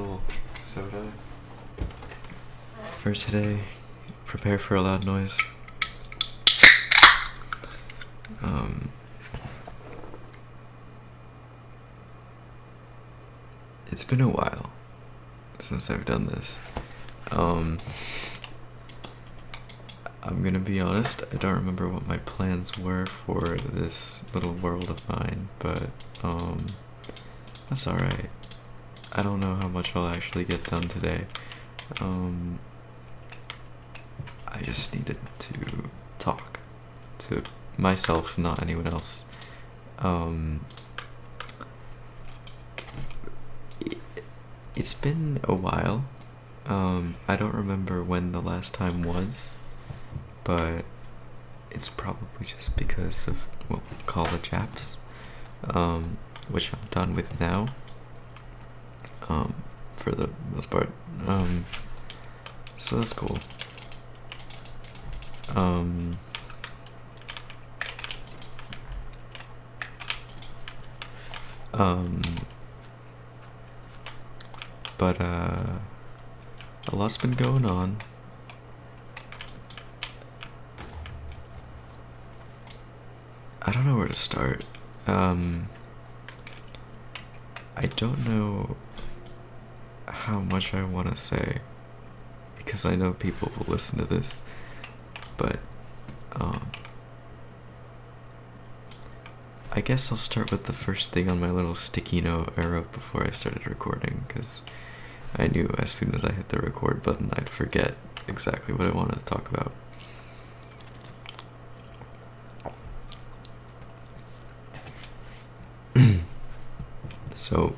little soda for today. Prepare for a loud noise. It's been a while since I've done this. I'm gonna be honest, I don't remember what my plans were for this little world of mine, but that's alright. I don't know how much I'll actually get done today. I just needed to talk to myself, not anyone else. It's been a while. I don't remember when the last time was, but it's probably just because of, well, college apps, which I'm done with now, for the most part. So that's cool. But a lot's been going on. I don't know where to start. I don't know how much I want to say, because I know people will listen to this, but I guess I'll start with the first thing on my little sticky note I wrote before I started recording, because I knew as soon as I hit the record button I'd forget exactly what I wanted to talk about. So,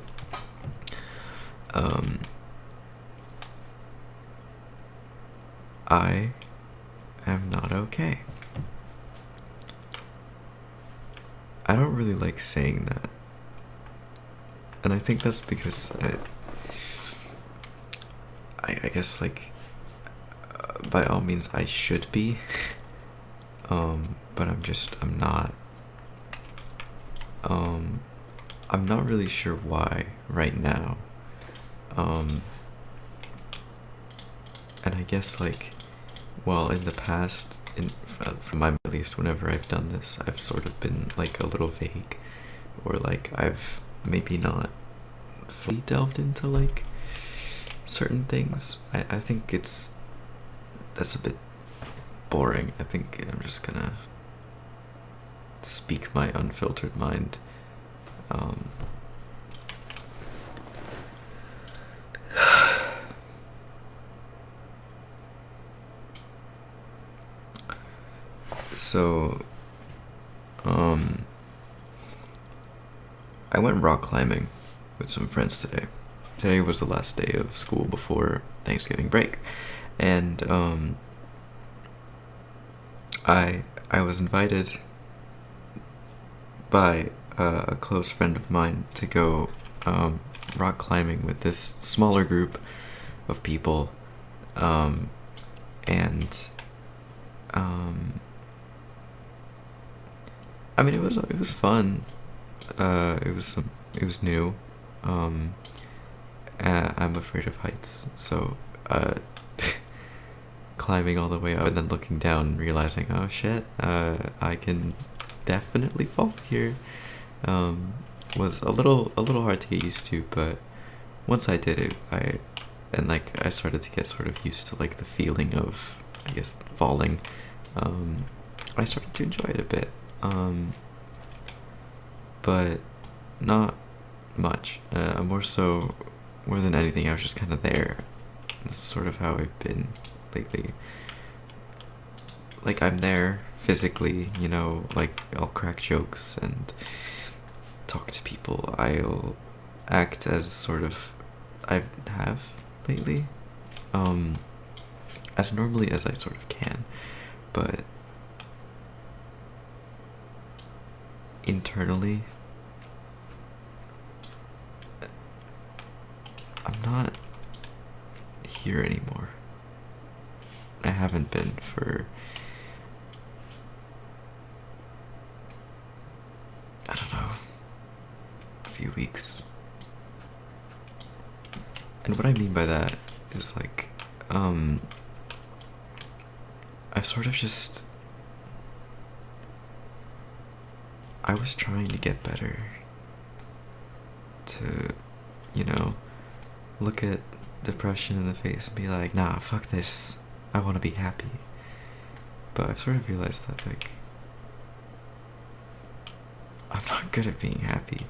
I am not okay. I don't really like saying that. And I think that's because I guess, like, by all means I should be, but I'm not. I'm not really sure why right now. And I guess, like, well, in the past, from my at least, whenever I've done this, I've sort of been like a little vague, or like I've maybe not fully delved into like certain things. I think that's a bit boring. I think I'm just gonna speak my unfiltered mind. So, I went rock climbing with some friends today. Today was the last day of school before Thanksgiving break, and I was invited by a close friend of mine to go rock climbing with this smaller group of people, and I mean, it was fun. It was new. I'm afraid of heights, so climbing all the way up and then looking down and realizing, oh shit, I can definitely fall here, was a little hard to get used to, but once I did it, I started to get sort of used to like the feeling of, I guess, falling. I started to enjoy it a bit, but not much. More than anything, I was just kind of there. That's sort of how I've been lately. Like, I'm there physically, like, I'll crack jokes and talk to people. I'll act as sort of I have lately, as normally as I sort of can, but internally, I'm not here anymore. I haven't been for, I don't know, a few weeks. And what I mean by that is like, um, I've sort of just, I was trying to get better, to, you know, look at depression in the face and be like, nah, fuck this, I want to be happy. But I've sort of realized that, like, I'm not good at being happy.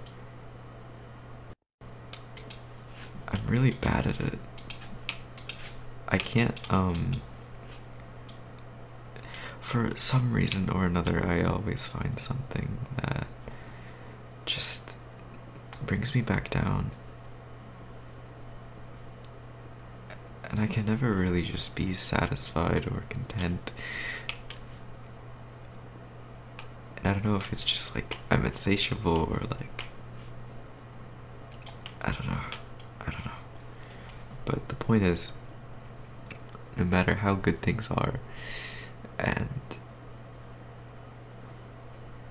I'm really bad at it. I can't, for some reason or another, I always find something that just brings me back down. And I can never really just be satisfied or content. And I don't know if it's just like I'm insatiable or like, I don't know. But the point is, no matter how good things are, and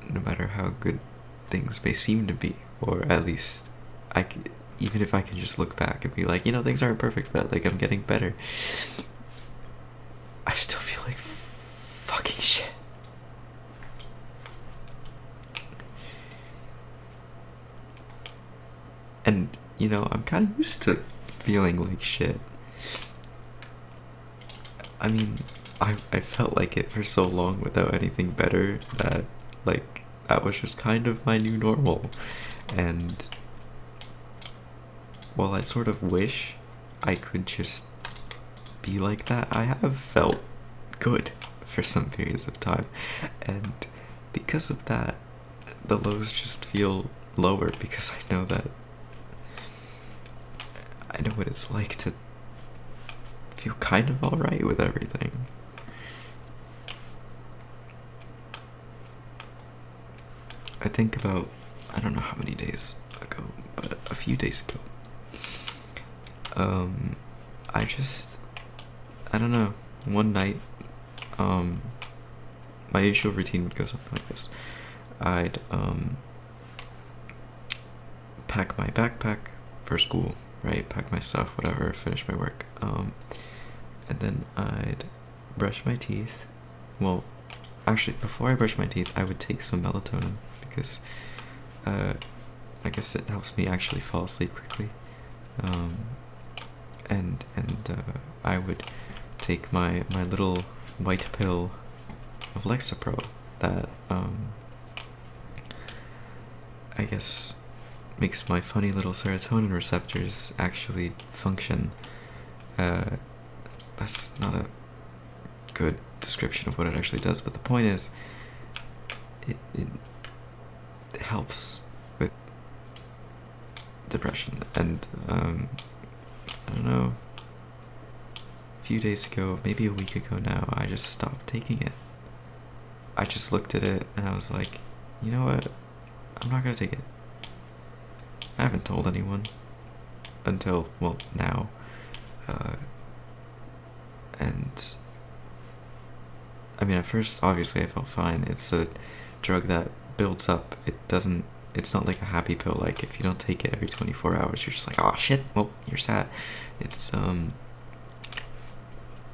no matter how good things may seem to be, or at least even if I can just look back and be like, things aren't perfect, but like I'm getting better, I still feel like fucking shit. And, I'm kind of used to feeling like shit. I mean, I felt like it for so long without anything better that, like, that was just kind of my new normal. And while I sort of wish I could just be like that, I have felt good for some periods of time. And because of that, the lows just feel lower because I know that I know what it's like to feel kind of alright with everything. I think about, I don't know how many days ago, but a few days ago, I don't know, one night, my usual routine would go something like this. I'd, pack my backpack for school, right? Pack my stuff, whatever, finish my work. And then I'd brush my teeth. Well, actually, before I brush my teeth, I would take some melatonin because, I guess it helps me actually fall asleep quickly. And I would take my little white pill of Lexapro that, I guess makes my funny little serotonin receptors actually function. That's not a good description of what it actually does, but the point is, it helps with depression. And I don't know, a few days ago, maybe a week ago now, I just stopped taking it. I just looked at it and I was like, you know what, I'm not gonna take it. I haven't told anyone until, well, now. And I mean, at first, obviously, I felt fine. It's a drug that builds up. It's not like a happy pill. Like, if you don't take it every 24 hours, you're just like, oh shit, well, you're sad. It's,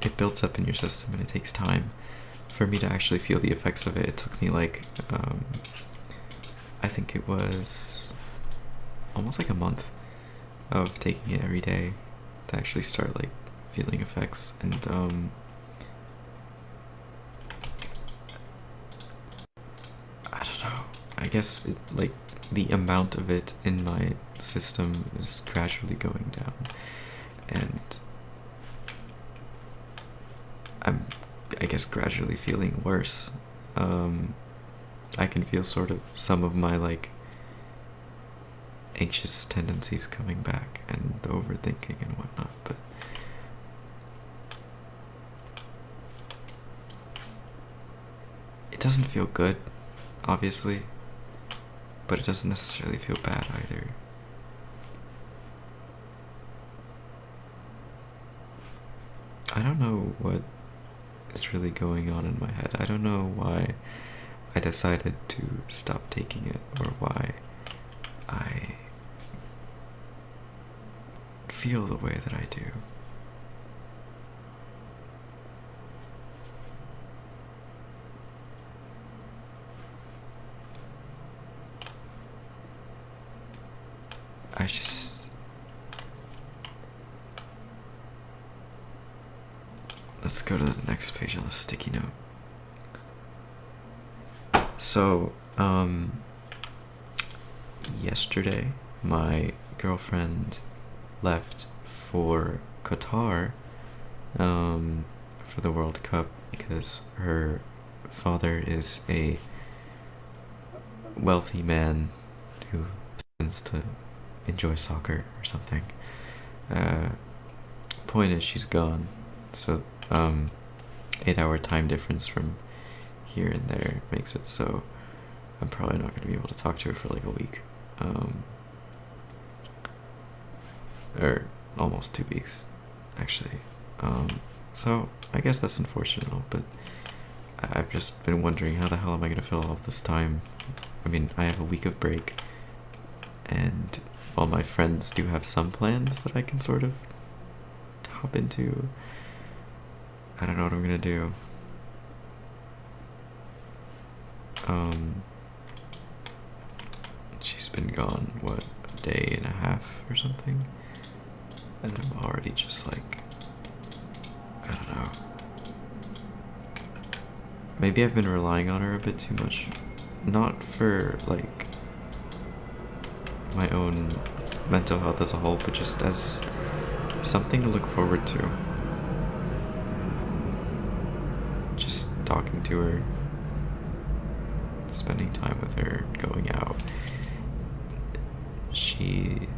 it builds up in your system and it takes time. For me to actually feel the effects of it, it took me like, I think it was almost like a month of taking it every day to actually start like feeling effects. And I don't know, I guess like the amount of it in my system is gradually going down, and I'm, I guess, gradually feeling worse. I can feel sort of some of my like anxious tendencies coming back and the overthinking and whatnot, but it doesn't feel good, obviously, but it doesn't necessarily feel bad either. I don't know what is really going on in my head. I don't know why I decided to stop taking it, or why I feel the way that I do. I just... Let's go to the next page on the sticky note. So, yesterday, my girlfriend left for Qatar, for the World Cup because her father is a wealthy man who tends to enjoy soccer or something. Point is, she's gone. So, 8-hour time difference from here and there makes it so I'm probably not going to be able to talk to her for like a week. Or almost 2 weeks, actually. So I guess that's unfortunate, but I've just been wondering how the hell am I going to fill all this time. I mean, I have a week of break, and while my friends do have some plans that I can sort of hop into, I don't know what I'm going to do. She's been gone, what, a day and a half or something? And I'm already just like, I don't know. Maybe I've been relying on her a bit too much. Not for, like, my own mental health as a whole, but just as something to look forward to. Just talking to her, spending time with her, going out. She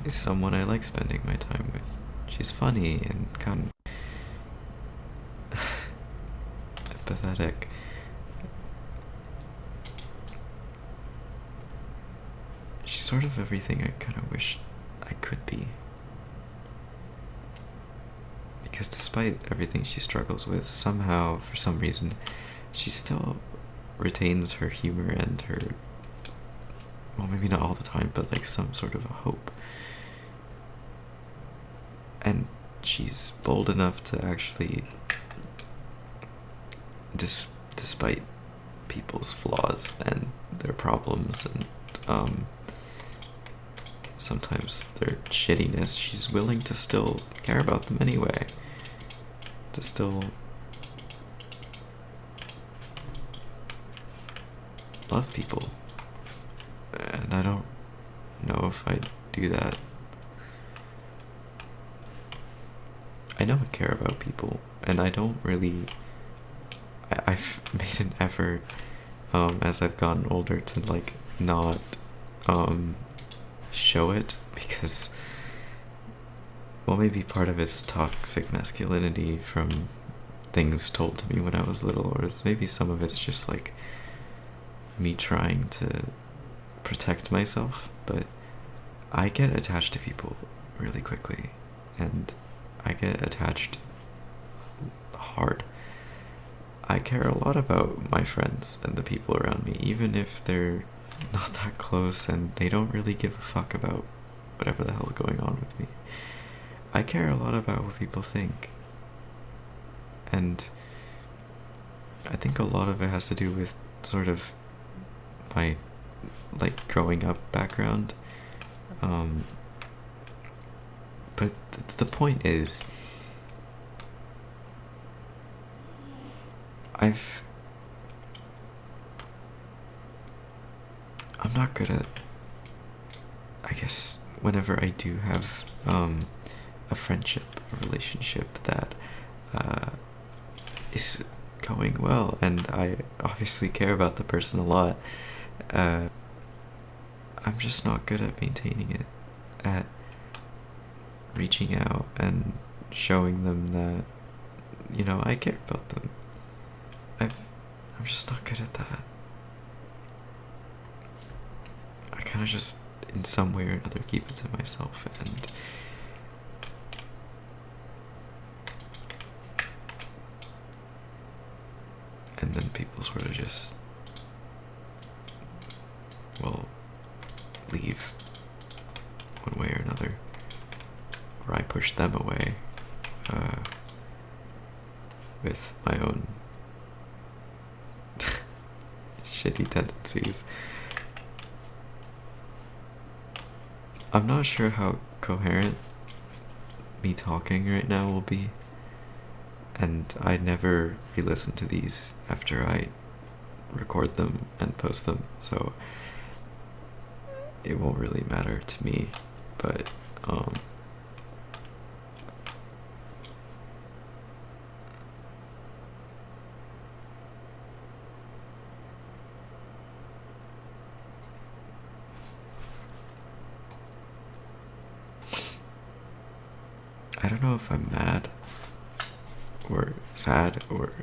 is someone I like spending my time with. She's funny and kind of empathetic. She's sort of everything I kind of wish I could be. Because despite everything she struggles with, somehow, for some reason, she still retains her humor and her, well, maybe not all the time, but like some sort of a hope. And she's bold enough to actually, despite people's flaws and their problems and sometimes their shittiness, she's willing to still care about them anyway. To still love people. And I don't know if I do that. I know I care about people, and I don't really... I've made an effort, as I've gotten older, to, like, not, show it, because, well, maybe part of it's toxic masculinity from things told to me when I was little, or maybe some of it's just, like, me trying to protect myself, but I get attached to people really quickly, and I get attached hard. I care a lot about my friends and the people around me, even if they're not that close and they don't really give a fuck about whatever the hell is going on with me. I care a lot about what people think. And I think a lot of it has to do with sort of my, like, growing up background. But the point is, I'm not good at, I guess, whenever I do have a friendship, a relationship that is going well, and I obviously care about the person a lot, I'm just not good at maintaining it, at reaching out and showing them that, you know, I care about them. I'm just not good at that. I kind of just, in some way or another, keep it to myself, and then people sort of just, well, leave one way or another. or I push them away with my own shitty tendencies. I'm not sure how coherent me talking right now will be, and I never re-listen to these after I record them and post them, so it won't really matter to me, but I don't know if I'm mad or sad or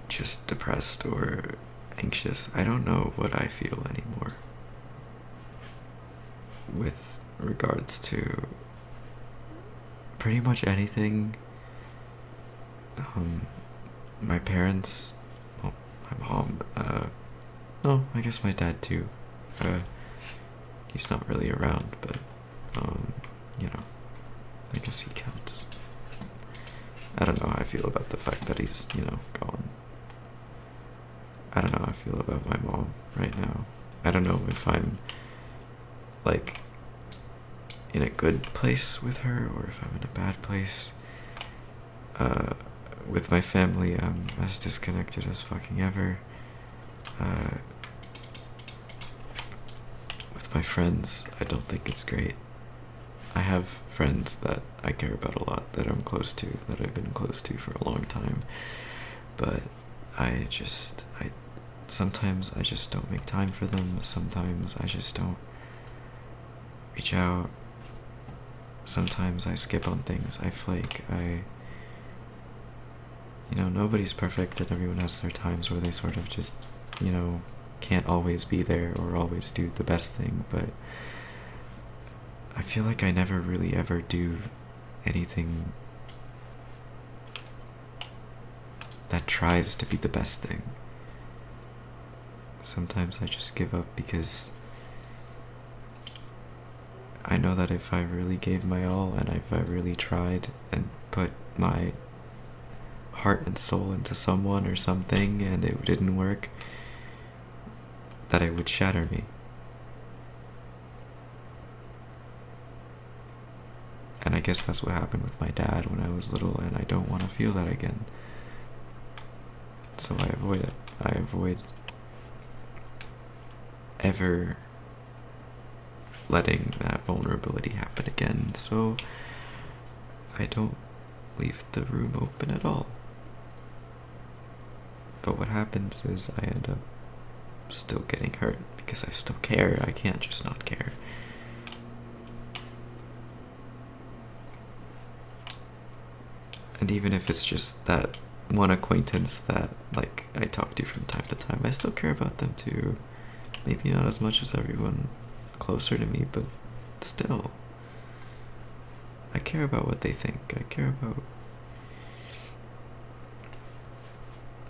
just depressed or anxious. I don't know what I feel anymore with regards to pretty much anything. My parents, well, my mom, no, I guess my dad too. He's not really around, but, you know, I guess he counts. I don't know how I feel about the fact that he's, gone. I don't know how I feel about my mom right now. I don't know if I'm, like, in a good place with her or if I'm in a bad place. With my family, I'm as disconnected as fucking ever. With my friends, I don't think it's great. I have friends that I care about a lot, that I'm close to, that I've been close to for a long time, but sometimes I just don't make time for them, sometimes I just don't reach out, sometimes I skip on things, I flake, nobody's perfect and everyone has their times where they sort of just, can't always be there or always do the best thing, but I feel like I never really ever do anything that tries to be the best thing. Sometimes I just give up because I know that if I really gave my all and if I really tried and put my heart and soul into someone or something and it didn't work, that it would shatter me. And I guess that's what happened with my dad when I was little, and I don't want to feel that again. So I avoid it. I avoid ever letting that vulnerability happen again, so I don't leave the room open at all. But what happens is I end up still getting hurt because I still care. I can't just not care. And even if it's just that one acquaintance that, like, I talk to from time to time, I still care about them too. Maybe not as much as everyone closer to me, but still. I care about what they think. I care about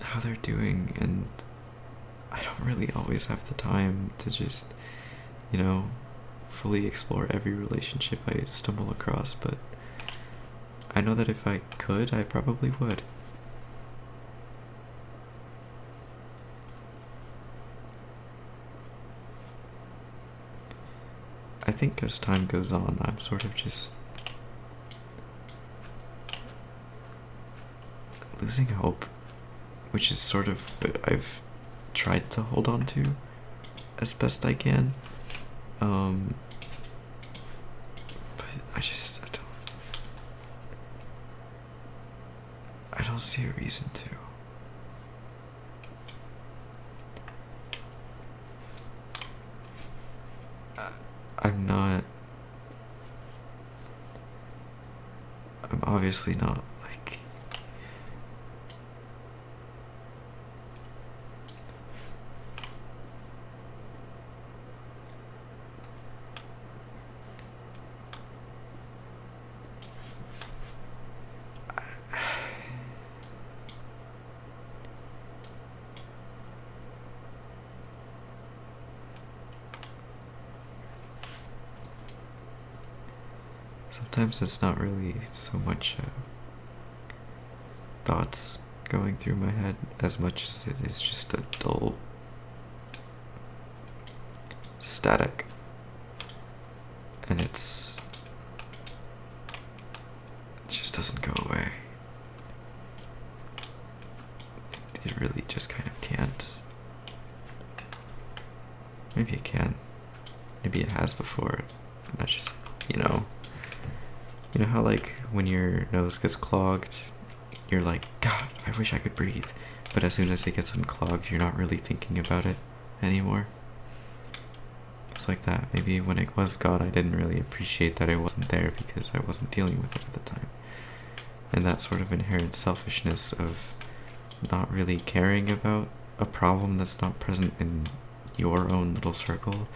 how they're doing, and I don't really always have the time to just, fully explore every relationship I stumble across, but I know that if I could, I probably would. I think as time goes on, I'm sort of just losing hope, which is sort of what I've tried to hold on to as best I can. But I don't see a reason to. I'm obviously not, like, sometimes it's not really so much thoughts going through my head as much as it is just a dull static. And it just doesn't go away. It really just kind of can't. Maybe it can. Maybe it has before. And I just, you know how like when your nose gets clogged, you're like, God, I wish I could breathe. But as soon as it gets unclogged, you're not really thinking about it anymore. It's like that. Maybe when it was gone, I didn't really appreciate that it wasn't there because I wasn't dealing with it at the time. And that sort of inherent selfishness of not really caring about a problem that's not present in your own little circle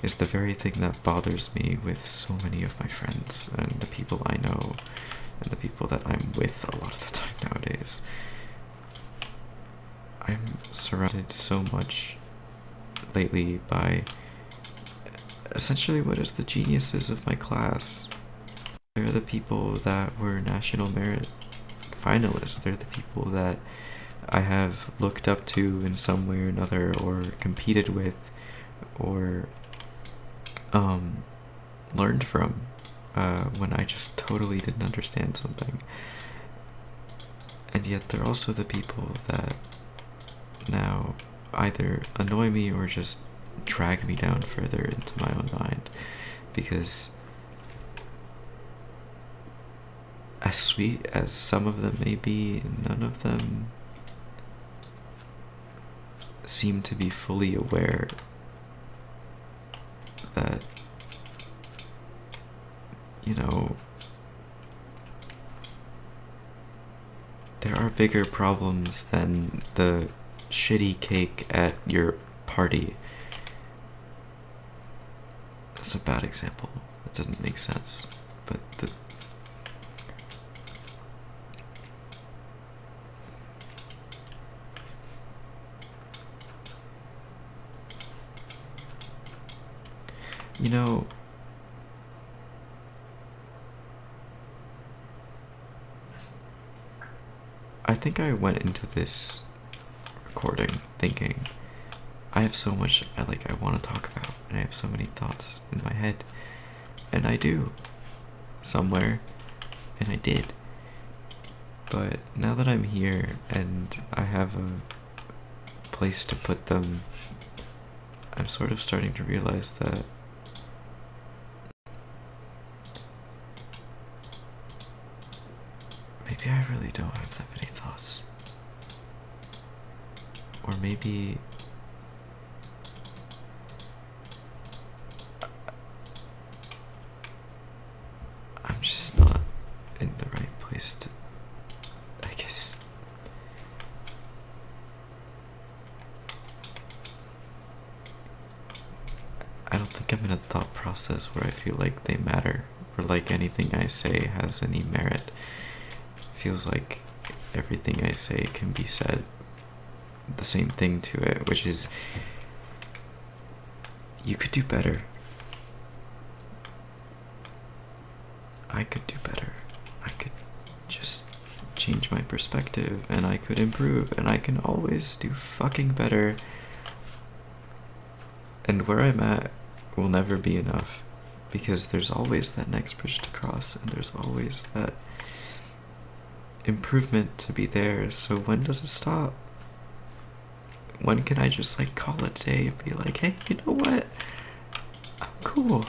is the very thing that bothers me with so many of my friends and the people I know and the people that I'm with a lot of the time nowadays. I'm surrounded so much lately by essentially what is the geniuses of my class. They're the people that were National Merit finalists. They're the people that I have looked up to in some way or another, or competed with, or learned from when I just totally didn't understand something. And yet they're also the people that now either annoy me or just drag me down further into my own mind, because as sweet as some of them may be, none of them seem to be fully aware that, there are bigger problems than the shitty cake at your party. That's a bad example. That doesn't make sense. But I think I went into this recording thinking I have so much I want to talk about, and I have so many thoughts in my head, and I do somewhere, and I did. But now that I'm here and I have a place to put them, I'm sort of starting to realize that maybe I really don't have that many thoughts. Or maybe I'm just not in the right place to, I guess. I don't think I'm in a thought process where I feel like they matter, or like anything I say has any merit. Feels like everything I say can be said the same thing to it, which is, you could do better. I could do better. I could just change my perspective, and I could improve, and I can always do fucking better. And where I'm at will never be enough, because there's always that next bridge to cross, and there's always that improvement to be there. So when does it stop? When can I just call it a day and be like, hey, you know what? I'm cool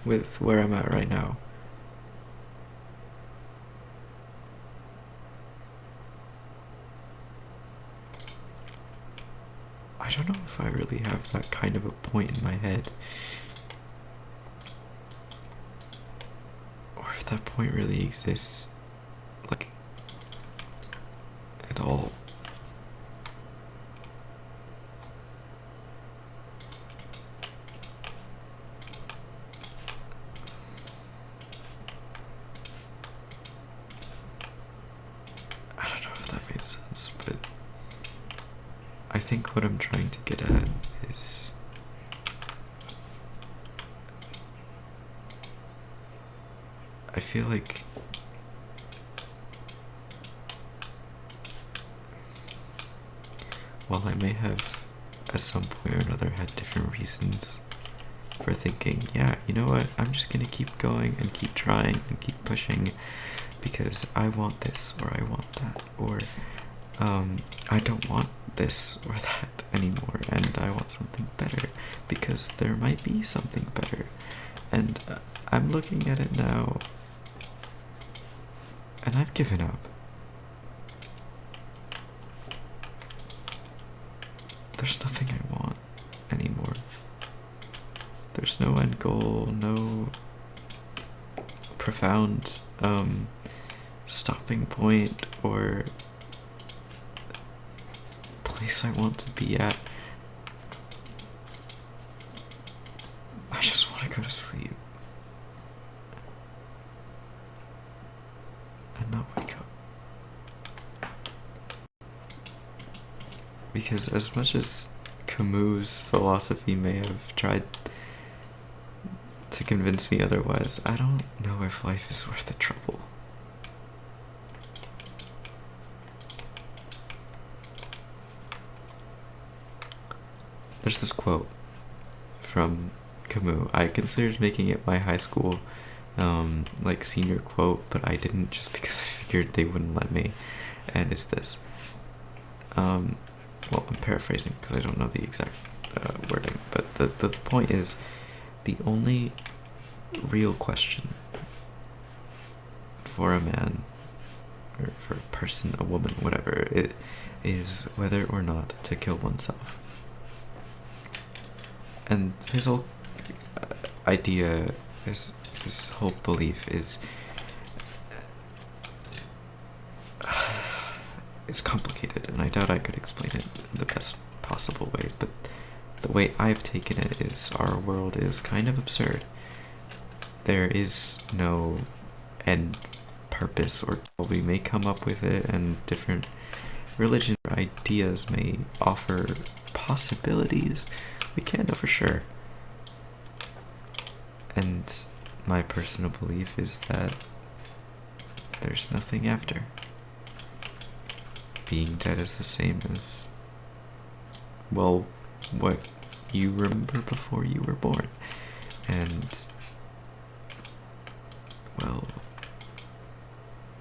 with where I'm at right now. I don't know if I really have that kind of a point in my head, or if that point really exists, at all. I don't know if that makes sense, but I think what I'm trying to get at is I feel like while I may have at some point or another had different reasons for thinking, yeah, you know what, I'm just gonna keep going and keep trying and keep pushing because I want this or I want that, or I don't want this or that anymore and I want something better because there might be something better. And I'm looking at it now and I've given up. There's nothing I want anymore. There's no end goal, no profound stopping point or place I want to be at. I just want to go to sleep and not wake up. Because as much as Camus' philosophy may have tried to convince me otherwise, I don't know if life is worth the trouble. There's this quote from Camus. I considered making it my high school like senior quote, but I didn't just because I figured they wouldn't let me. And it's this. Well, I'm paraphrasing because I don't know the exact wording, but the point is, the only real question for a man, or for a person, a woman, whatever, it is whether or not to kill oneself. And his whole idea, his whole belief is complicated, and I doubt I could explain it in the best possible way, but the way I've taken it is our world is kind of absurd. There is no end purpose, or we may come up with it, and different religion or ideas may offer possibilities. We can't know for sure. And my personal belief is that there's nothing after. Being dead is the same as, well, what you remember before you were born. And, well,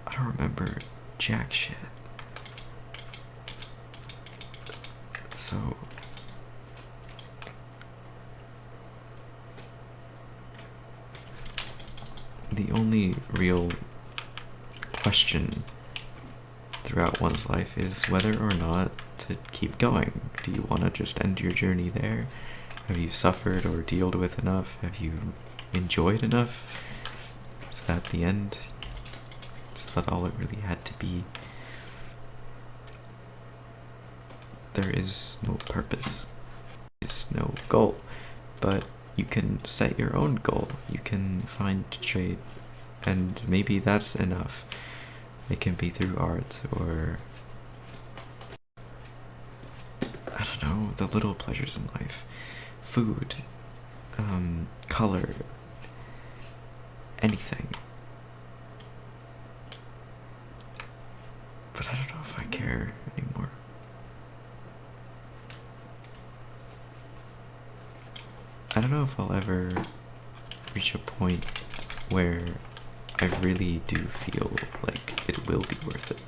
I don't remember jack shit. So, the only real question throughout one's life is whether or not to keep going. Do you want to just end your journey there? Have you suffered or dealt with enough? Have you enjoyed enough? Is that the end? Is that all it really had to be? There is no purpose. There is no goal. But you can set your own goal. You can find trade, and maybe that's enough. It can be through art or, I don't know, the little pleasures in life. Food, color, anything. But I don't know if I care anymore. I don't know if I'll ever reach a point where I really do feel like it will be worth it.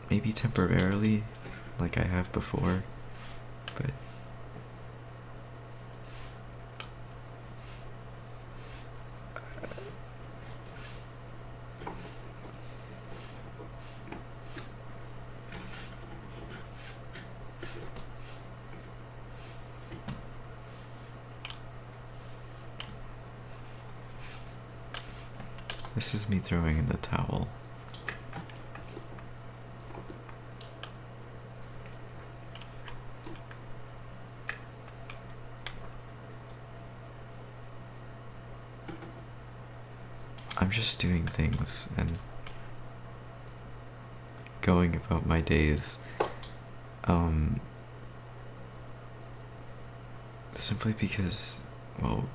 Maybe temporarily, like I have before, but this is me throwing in the towel. I'm just doing things and going about my days, simply because, well,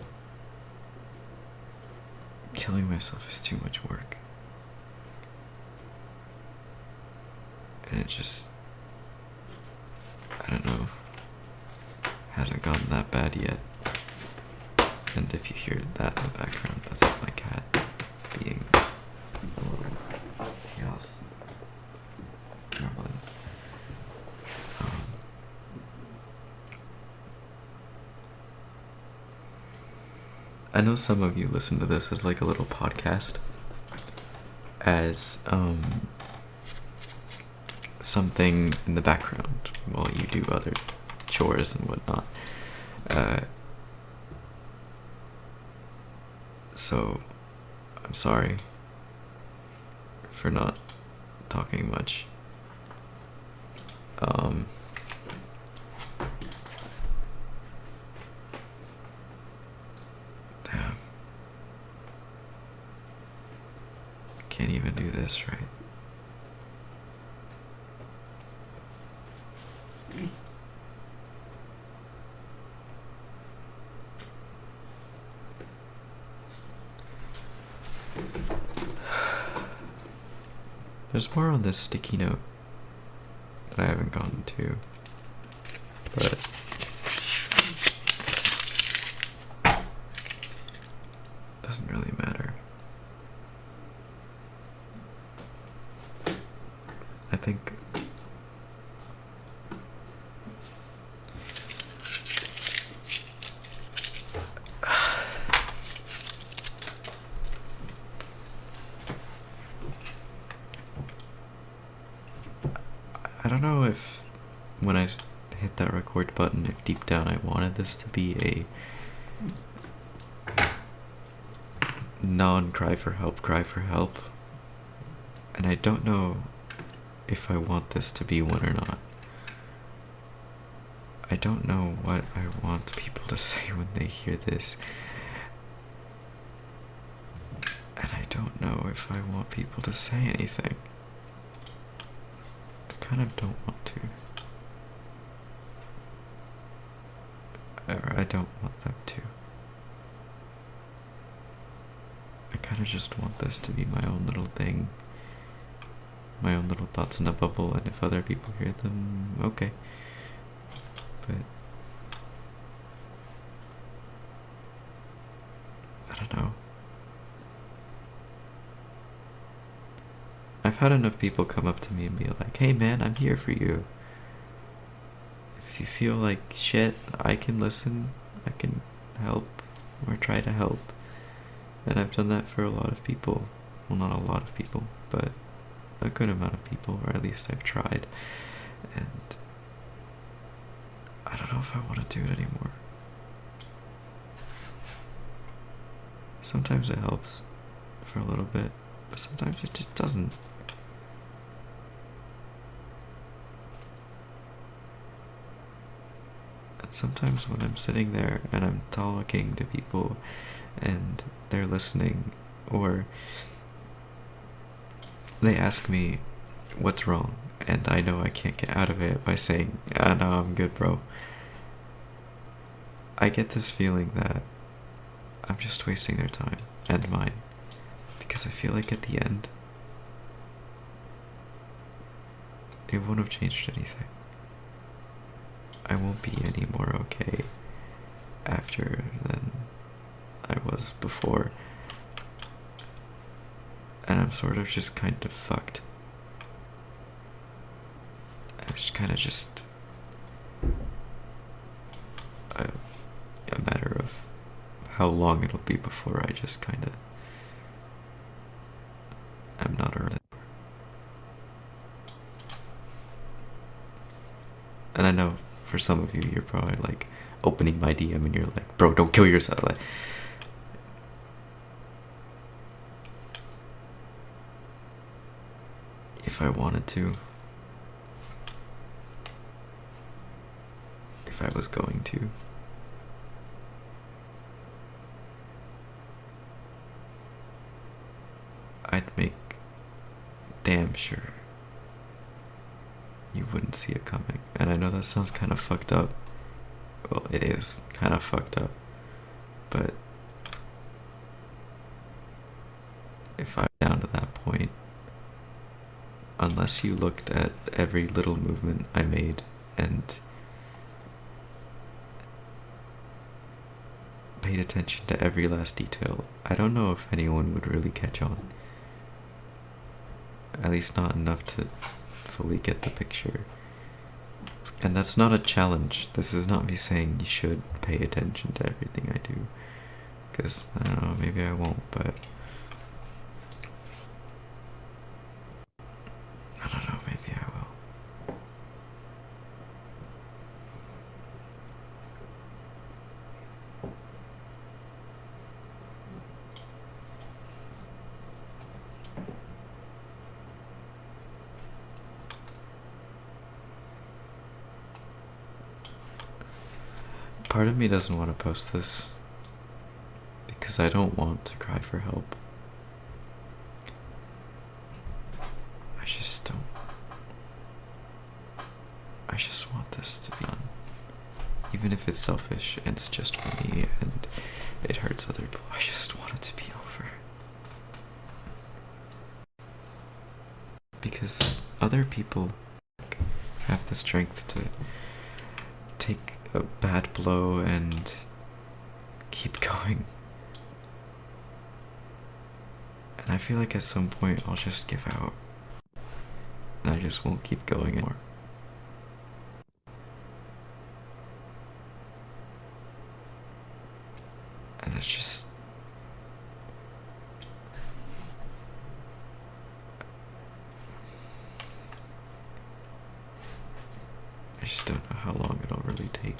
killing myself is too much work. And it just, I don't know, hasn't gotten that bad yet. And if you hear that in the background, that's my cat being a little chaos. Never mind. I know some of you listen to this as like a little podcast, as something in the background while you do other chores and whatnot. So I'm sorry for not talking much. Damn. Can't even do this right. There's more on this sticky note that I haven't gotten to, but doesn't really matter. I think I don't know if when I hit that record button, if deep down I wanted this to be a non-cry for help, and I don't know if I want this to be one or not. I don't know what I want people to say when they hear this, and I don't know if I want people to say anything. I kind of don't want to. Or I don't want them to. I kind of just want this to be my own little thing. My own little thoughts in a bubble, and if other people hear them, okay. But I don't know. I've had enough people come up to me and be like, hey man, I'm here for you. If you feel like shit, I can listen, I can help, or try to help. And I've done that for a lot of people. Well, not a lot of people, but a good amount of people, or at least I've tried. And I don't know if I want to do it anymore. Sometimes it helps for a little bit, but sometimes it just doesn't. And sometimes when I'm sitting there and I'm talking to people and they're listening, or they ask me what's wrong, and I know I can't get out of it by saying, no, I'm good, bro. I get this feeling that I'm just wasting their time and mine, because I feel like at the end, it won't have changed anything. I won't be any more okay after than I was before. And I'm sort of just kind of fucked. It's kind of just a matter of how long it'll be before I just kind of am not around. And I know for some of you, you're probably like opening my DM and you're like, bro, don't kill yourself. Like, if I wanted to, if I was going to, I'd make damn sure you wouldn't see it coming. And I know that sounds kind of fucked up. Well, it is kind of fucked up. But if I'm down to that point, unless you looked at every little movement I made and paid attention to every last detail, I don't know if anyone would really catch on. At least not enough to fully get the picture. And that's not a challenge. This is not me saying you should pay attention to everything I do. Because, I don't know, maybe I won't, but I don't know, maybe I will. Part of me doesn't want to post this because I don't want to cry for help. I just don't. I just want this to be done. Even if it's selfish and it's just for me and it hurts other people, I just want it to be over. Because other people have the strength to take a bad blow and keep going. And I feel like at some point I'll just give out. And I just won't keep going anymore. And it's just... I just don't know how long it'll really take.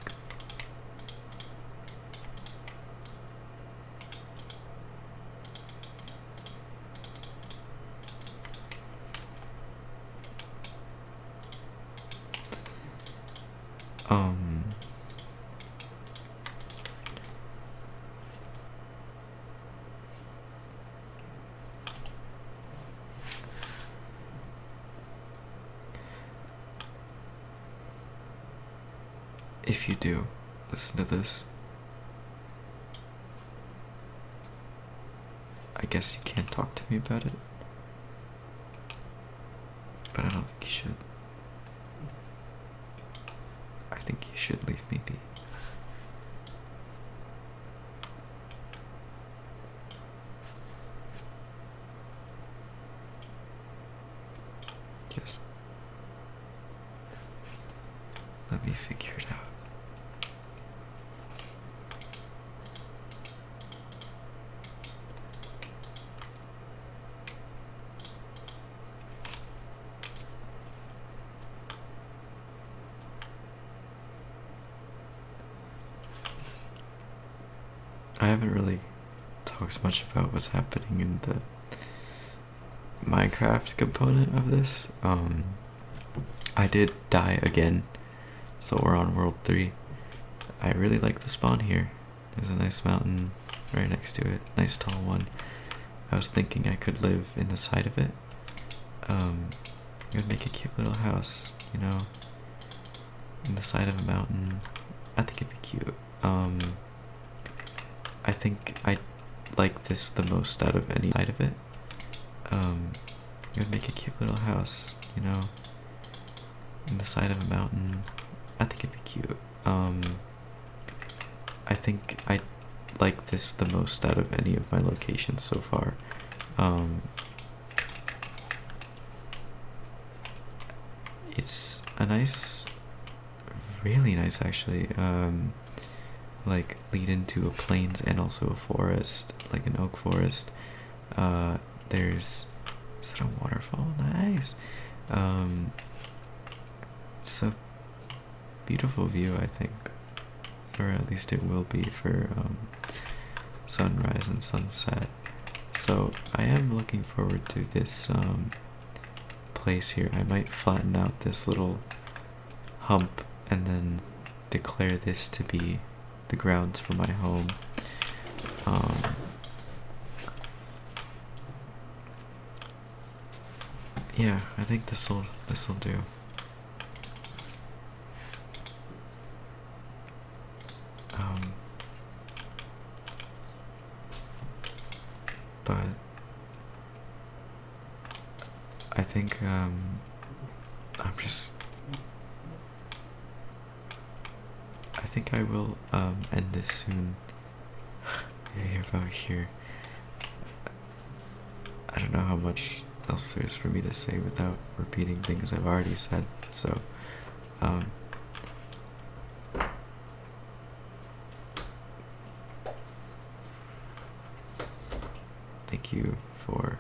If you do listen to this, I guess you can't talk to me about it, but I don't think you should. I think you should leave me be. Just let me figure it out. I haven't really talked much about what's happening in the Minecraft component of this. I did die again, so we're on World 3. I really like the spawn here. There's a nice mountain right next to it, nice tall one. I was thinking I could live in the side of it. It would make a cute little house, you know, in the side of a mountain. I think it'd be cute. I think I like this the most out of any side of it. It would make a cute little house, you know, in the side of a mountain. I think it'd be cute. I think I like this the most out of any of my locations so far. It's a nice, really nice actually, like lead into a plains and also a forest, like an oak forest. Is that a waterfall? Nice. It's a beautiful view, I think, or at least it will be for sunrise and sunset. So I am looking forward to this place here. I might flatten out this little hump and then declare this to be the grounds for my home. Yeah, I think this'll do. But think I'm just I think I will end this soon. Here about here. I don't know how much else there's for me to say without repeating things I've already said. So um thank you for